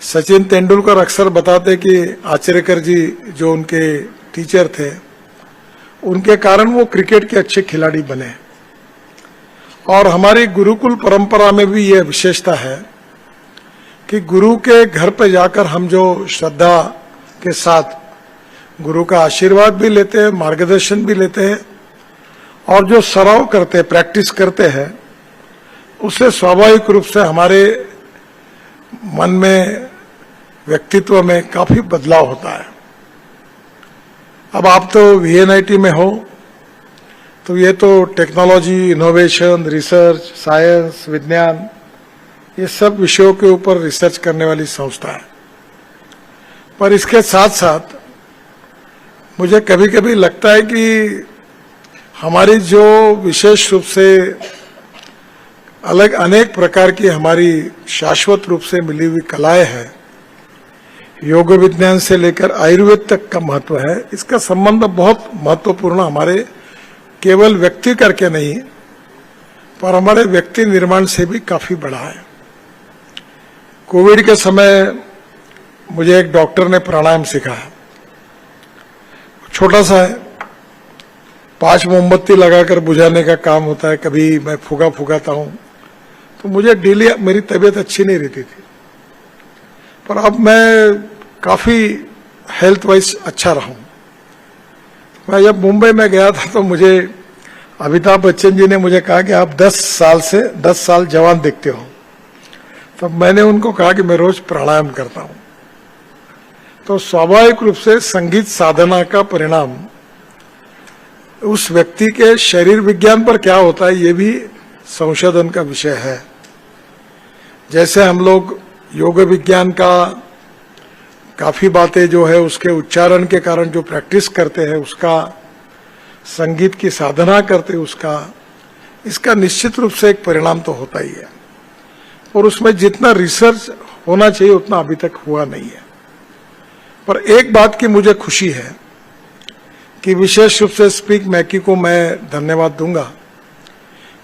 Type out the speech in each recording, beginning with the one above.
सचिन तेंदुलकर अक्सर बताते कि आचरेकर जी जो उनके टीचर थे, उनके कारण वो क्रिकेट के अच्छे खिलाड़ी बने। और हमारी गुरुकुल परंपरा में भी यह विशेषता है कि गुरु के घर पर जाकर हम जो श्रद्धा के साथ गुरु का आशीर्वाद भी लेते हैं, मार्गदर्शन भी लेते हैं और जो सराव करते हैं, प्रैक्टिस करते हैं, उससे स्वाभाविक रूप से हमारे मन में, व्यक्तित्व में काफी बदलाव होता है। अब आप तो VNIT में हो, तो ये तो टेक्नोलॉजी, इनोवेशन, रिसर्च, साइंस, विज्ञान, ये सब विषयों के ऊपर रिसर्च करने वाली संस्था है। पर इसके साथ साथ मुझे कभी कभी लगता है कि हमारी जो विशेष रूप से अलग अनेक प्रकार की हमारी शाश्वत रूप से मिली हुई कलाएं हैं, योग विज्ञान से लेकर आयुर्वेद तक का महत्व है। इसका संबंध बहुत महत्वपूर्ण हमारे केवल व्यक्ति करके नहीं, पर हमारे व्यक्ति निर्माण से भी काफी बड़ा है। कोविड के समय मुझे एक डॉक्टर ने प्राणायाम सिखाया। छोटा सा है, 5 मोमबत्ती लगाकर बुझाने का काम होता है। कभी मैं फुगा फुगाता हूं, तो मुझे डेली मेरी तबीयत अच्छी नहीं रहती थी, पर अब मैं काफी हेल्थ वाइज अच्छा रहा हूं। मैं जब मुंबई में गया था तो मुझे अमिताभ बच्चन जी ने मुझे कहा कि आप 10 साल जवान दिखते हो। तो मैंने उनको कहा कि मैं रोज प्राणायाम करता हूं। तो स्वाभाविक रूप से संगीत साधना का परिणाम उस व्यक्ति के शरीर विज्ञान पर क्या होता है, ये भी संशोधन का विषय है। जैसे हम लोग योग विज्ञान का काफी बातें जो है उसके उच्चारण के कारण जो प्रैक्टिस करते हैं, उसका संगीत की साधना करते हैं, इसका निश्चित रूप से एक परिणाम तो होता ही है। और उसमें जितना रिसर्च होना चाहिए उतना अभी तक हुआ नहीं है। पर एक बात की मुझे खुशी है कि विशेष रूप से स्पीक मैकी को मैं धन्यवाद दूंगा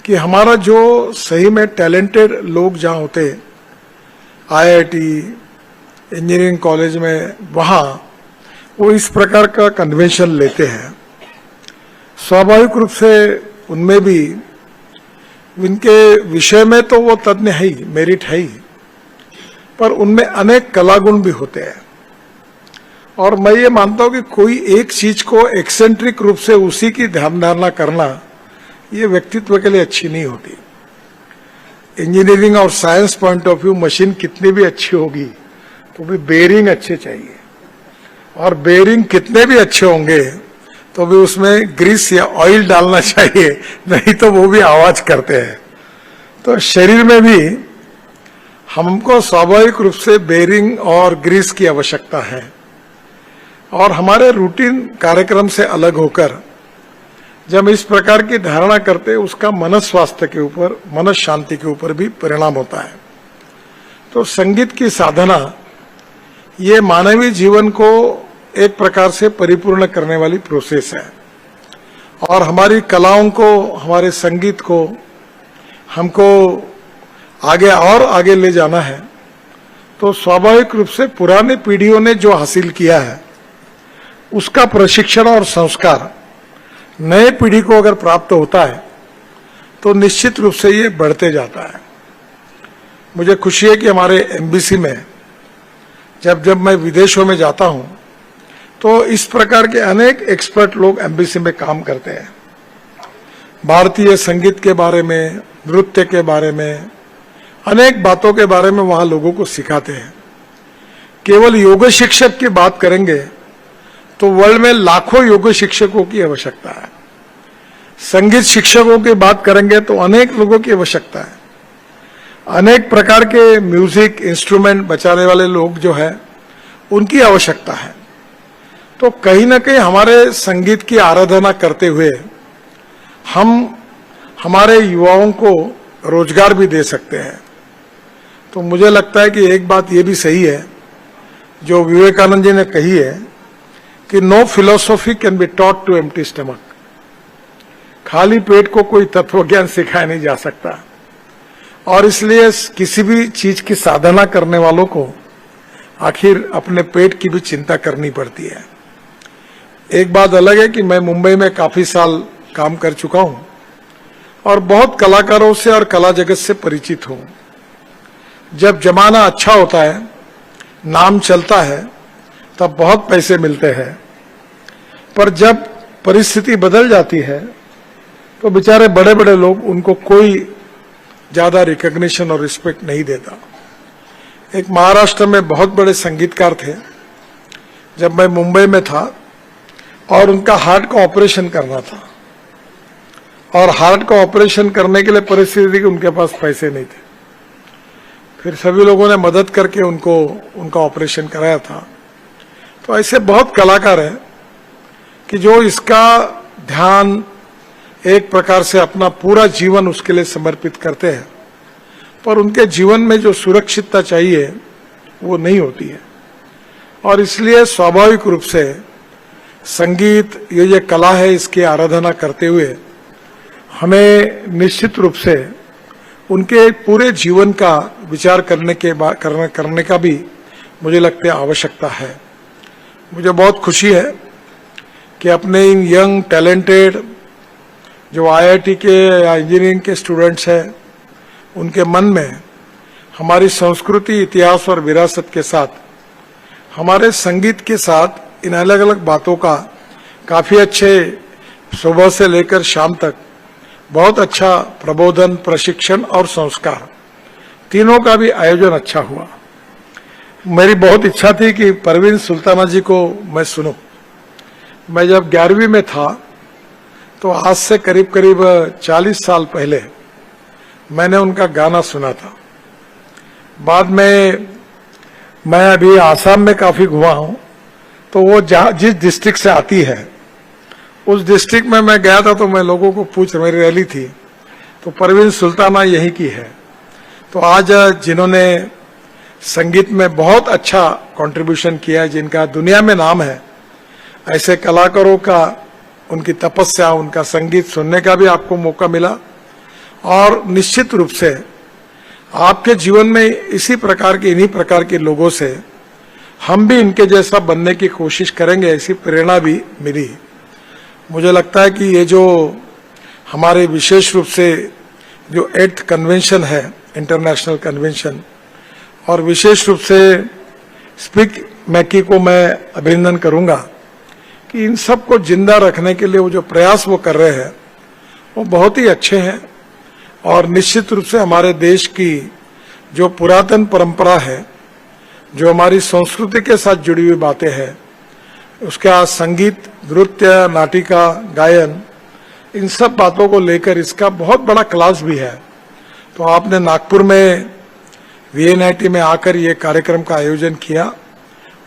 कि हमारा जो सही में टैलेंटेड लोग जहां होते, IIT, इंजीनियरिंग कॉलेज में, वहां वो इस प्रकार का कन्वेंशन लेते हैं। स्वाभाविक रूप से उनमें भी इनके विषय में तो वो तज्ञ है ही, मेरिट है ही, पर उनमें अनेक कलागुण भी होते हैं। और मैं ये मानता हूं कि कोई एक चीज को एक्सेंट्रिक रूप से उसी की ध्यान धारणा करना, ये व्यक्तित्व के लिए अच्छी नहीं होती। इंजीनियरिंग और science point of view machine कितनी भी अच्छी होगी तो भी बेयरिंग अच्छे चाहिए, और बेयरिंग कितने भी अच्छे होंगे तो भी उसमें ग्रीस या ऑयल डालना चाहिए, नहीं तो वो भी आवाज करते हैं। तो शरीर में भी हमको स्वाभाविक रूप से बेयरिंग और ग्रीस की आवश्यकता है। और हमारे रूटीन कार्यक्रम से अलग होकर जब इस प्रकार की धारणा करते, उसका मन स्वास्थ्य के ऊपर, मन शांति के ऊपर भी परिणाम होता है। तो संगीत की साधना ये मानवीय जीवन को एक प्रकार से परिपूर्ण करने वाली प्रोसेस है। और हमारी कलाओं को, हमारे संगीत को हमको आगे और आगे ले जाना है। तो स्वाभाविक रूप से पुरानी पीढ़ियों ने जो हासिल किया है, उसका प्रशिक्षण और संस्कार नए पीढ़ी को अगर प्राप्त होता है तो निश्चित रूप से ये बढ़ते जाता है। मुझे खुशी है कि हमारे MBC में जब मैं विदेशों में जाता हूं तो इस प्रकार के अनेक एक्सपर्ट लोग MBC में काम करते हैं। भारतीय संगीत के बारे में, नृत्य के बारे में, अनेक बातों के बारे में वहां लोगों को सिखाते हैं। केवल योग शिक्षक की बात करेंगे तो वर्ल्ड में लाखों योग शिक्षकों की आवश्यकता है। संगीत शिक्षकों की बात करेंगे तो अनेक लोगों की आवश्यकता है। अनेक प्रकार के म्यूजिक इंस्ट्रूमेंट बजाने वाले लोग जो है, उनकी आवश्यकता है। तो कहीं ना कहीं हमारे संगीत की आराधना करते हुए हम हमारे युवाओं को रोजगार भी दे सकते हैं। तो मुझे लगता है कि एक बात ये भी सही है जो विवेकानंद जी ने कही है कि no philosophy can be taught to empty stomach. खाली पेट को कोई तत्वज्ञान सिखाया नहीं जा सकता। और इसलिए किसी भी चीज की साधना करने वालों को आखिर अपने पेट की भी चिंता करनी पड़ती है। एक बात अलग है कि मैं मुंबई में काफी साल काम कर चुका हूं और बहुत कलाकारों से और कला जगत से परिचित हूं। जब जमाना अच्छा होता है, नाम चलता है, तब बहुत पैसे मिलते हैं, पर जब परिस्थिति बदल जाती है तो बेचारे बड़े बड़े लोग उनको कोई ज्यादा रिकॉग्निशन और रिस्पेक्ट नहीं देता। एक महाराष्ट्र में बहुत बड़े संगीतकार थे, जब मैं मुंबई में था और उनका हार्ट का ऑपरेशन करना था और हार्ट का ऑपरेशन करने के लिए परिस्थिति कि उनके पास पैसे नहीं थे। फिर सभी लोगों ने मदद करके उनका ऑपरेशन कराया था। तो ऐसे बहुत कलाकार हैं कि जो इसका ध्यान एक प्रकार से अपना पूरा जीवन उसके लिए समर्पित करते हैं, पर उनके जीवन में जो सुरक्षितता चाहिए वो नहीं होती है। और इसलिए स्वाभाविक रूप से संगीत, ये कला है, इसकी आराधना करते हुए हमें निश्चित रूप से उनके पूरे जीवन का विचार करने का भी मुझे लगता है आवश्यकता है। मुझे बहुत खुशी है कि अपने इन यंग टैलेंटेड जो आईआईटी के या इंजीनियरिंग के स्टूडेंट्स हैं, उनके मन में हमारी संस्कृति, इतिहास और विरासत के साथ, हमारे संगीत के साथ इन अलग अलग बातों का काफी अच्छे सुबह से लेकर शाम तक बहुत अच्छा प्रबोधन, प्रशिक्षण और संस्कार तीनों का भी आयोजन अच्छा हुआ। मेरी बहुत इच्छा थी कि परवीन सुल्ताना जी को मैं सुनूं। मैं जब 11वीं में था तो आज से करीब करीब 40 साल पहले मैंने उनका गाना सुना था। बाद में मैं अभी आसाम में काफी घुमा हूं, तो वो जिस डिस्ट्रिक्ट से आती है उस डिस्ट्रिक्ट में मैं गया था, तो मैं लोगों को मेरी रैली थी तो परवीन सुल्ताना यही की है। तो आज जिन्होंने संगीत में बहुत अच्छा कंट्रीब्यूशन किया है, जिनका दुनिया में नाम है, ऐसे कलाकारों का, उनकी तपस्या, उनका संगीत सुनने का भी आपको मौका मिला। और निश्चित रूप से आपके जीवन में इन्हीं प्रकार के लोगों से हम भी इनके जैसा बनने की कोशिश करेंगे, ऐसी प्रेरणा भी मिली। मुझे लगता है कि ये जो हमारे विशेष रूप से जो 8th कन्वेंशन है, इंटरनेशनल कन्वेंशन, और विशेष रूप से स्पीक मैकी को मैं अभिनंदन करूंगा कि इन सब को जिंदा रखने के लिए वो जो प्रयास वो कर रहे हैं वो बहुत ही अच्छे हैं। और निश्चित रूप से हमारे देश की जो पुरातन परंपरा है, जो हमारी संस्कृति के साथ जुड़ी हुई बातें हैं, उसका संगीत, नृत्य, नाटिका, गायन, इन सब बातों को लेकर इसका बहुत बड़ा क्लास भी है। तो आपने नागपुर में वीएनआईटी में आकर ये कार्यक्रम का आयोजन किया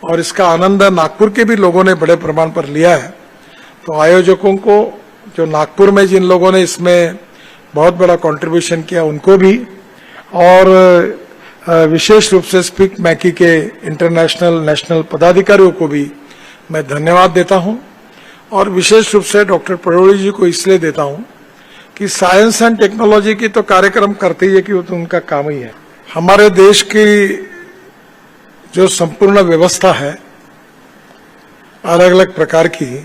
और इसका आनंद नागपुर के भी लोगों ने बड़े प्रमाण पर लिया है। तो आयोजकों को, जो नागपुर में जिन लोगों ने इसमें बहुत बड़ा कंट्रीब्यूशन किया, उनको भी, और विशेष रूप से स्पीक मैकी के इंटरनेशनल, नेशनल पदाधिकारियों को भी मैं धन्यवाद देता हूं। और विशेष रूप से डॉक्टर पडोली जी को इसलिए देता हूं कि साइंस एंड टेक्नोलॉजी की तो कार्यक्रम करते ही है कि वो तो उनका काम ही है। हमारे देश की जो संपूर्ण व्यवस्था है अलग अलग प्रकार की,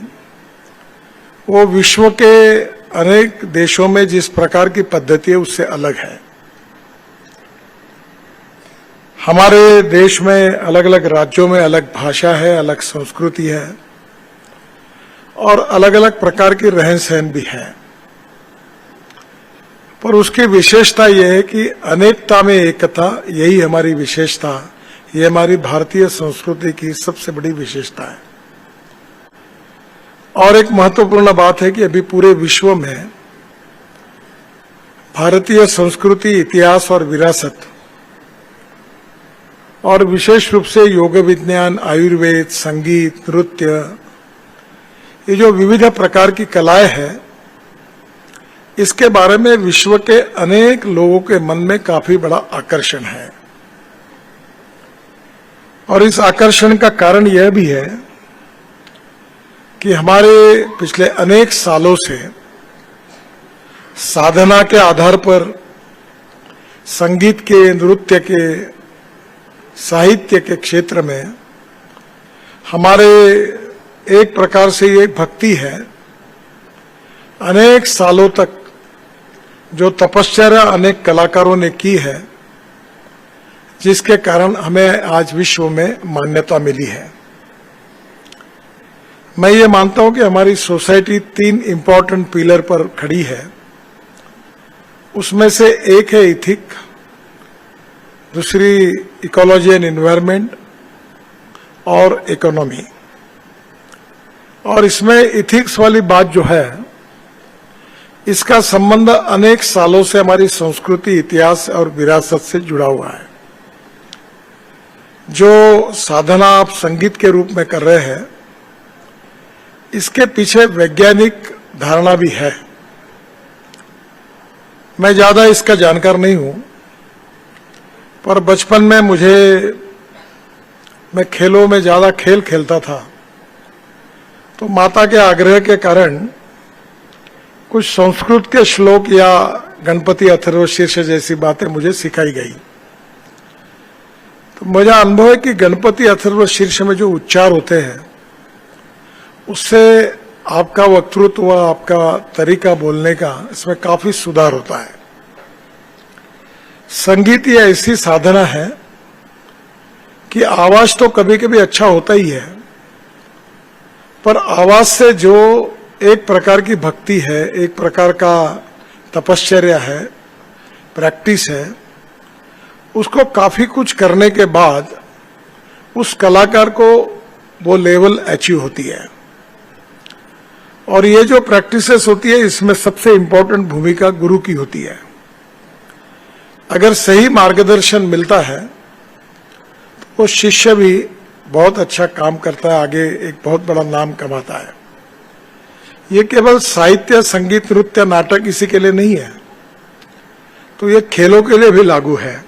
वो विश्व के अनेक देशों में जिस प्रकार की पद्धति है उससे अलग है। हमारे देश में अलग अलग राज्यों में अलग भाषा है, अलग संस्कृति है और अलग अलग प्रकार की रहन सहन भी है। पर उसकी विशेषता यह है कि अनेकता में एकता, यही हमारी विशेषता, ये हमारी भारतीय संस्कृति की सबसे बड़ी विशेषता है। और एक महत्वपूर्ण बात है कि अभी पूरे विश्व में भारतीय संस्कृति, इतिहास और विरासत, और विशेष रूप से योग विज्ञान, आयुर्वेद, संगीत, नृत्य, ये जो विविध प्रकार की कलाएं हैं, इसके बारे में विश्व के अनेक लोगों के मन में काफी बड़ा आकर्षण है। और इस आकर्षण का कारण यह भी है कि हमारे पिछले अनेक सालों से साधना के आधार पर संगीत के, नृत्य के साहित्य के क्षेत्र में हमारे एक प्रकार से ये भक्ति है। अनेक सालों तक जो तपश्चर्या अनेक कलाकारों ने की है, जिसके कारण हमें आज विश्व में मान्यता मिली है। मैं ये मानता हूं कि हमारी सोसाइटी 3 इंपॉर्टेंट पिलर पर खड़ी है। उसमें से एक है इथिक, दूसरी इकोलॉजी एंड एनवायरनमेंट और इकोनॉमी। और इसमें इथिक्स वाली बात जो है, इसका संबंध अनेक सालों से हमारी संस्कृति, इतिहास और विरासत से जुड़ा हुआ है। जो साधना आप संगीत के रूप में कर रहे हैं, इसके पीछे वैज्ञानिक धारणा भी है। मैं ज्यादा इसका जानकार नहीं हूं, पर बचपन में मैं खेलों में ज्यादा खेल खेलता था, तो माता के आग्रह के कारण कुछ संस्कृत के श्लोक या गणपति अथर्वशीर्ष जैसी बातें मुझे सिखाई गई। तो मुझे अनुभव है कि गणपति अथर्वशीर्ष में जो उच्चार होते हैं, उससे आपका वक्तृत्व, आपका तरीका बोलने का, इसमें काफी सुधार होता है। संगीत ये ऐसी साधना है कि आवाज तो कभी कभी अच्छा होता ही है, पर आवाज से जो एक प्रकार की भक्ति है, एक प्रकार का तपश्चर्या है, प्रैक्टिस है, उसको काफी कुछ करने के बाद उस कलाकार को वो लेवल अचीव होती है। और ये जो प्रैक्टिसेस होती है, इसमें सबसे इंपॉर्टेंट भूमिका गुरु की होती है। अगर सही मार्गदर्शन मिलता है तो वो शिष्य भी बहुत अच्छा काम करता है, आगे एक बहुत बड़ा नाम कमाता है। ये केवल साहित्य, संगीत, नृत्य, नाटक इसी के लिए नहीं है, तो ये खेलों के लिए भी लागू है।